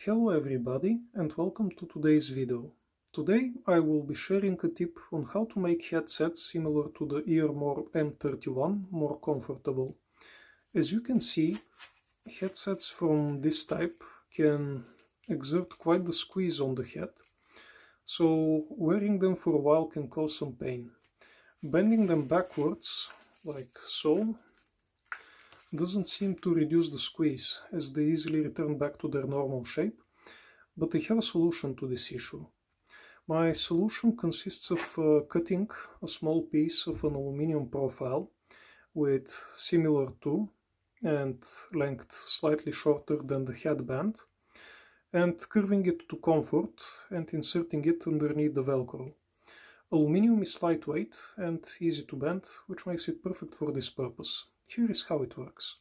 Hello everybody and welcome to today's video. Today I will be sharing a tip on how to make headsets similar to the Earmor M31 more comfortable. As you can see, headsets from this type can exert quite the squeeze on the head, so wearing them for a while can cause some pain. Bending them backwards, like so, doesn't seem to reduce the squeeze, as they easily return back to their normal shape, but I have a solution to this issue. My solution consists of cutting a small piece of an aluminum profile with similar to and length slightly shorter than the headband, and curving it to comfort and inserting it underneath the Velcro. Aluminium is lightweight and easy to bend, which makes it perfect for this purpose. Here is how it works.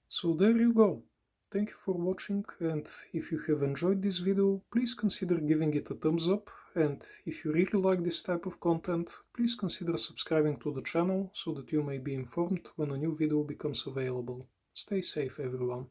So there you go. Thank you for watching, and if you have enjoyed this video, please consider giving it a thumbs up, and if you really like this type of content, please consider subscribing to the channel so that you may be informed when a new video becomes available. Stay safe everyone.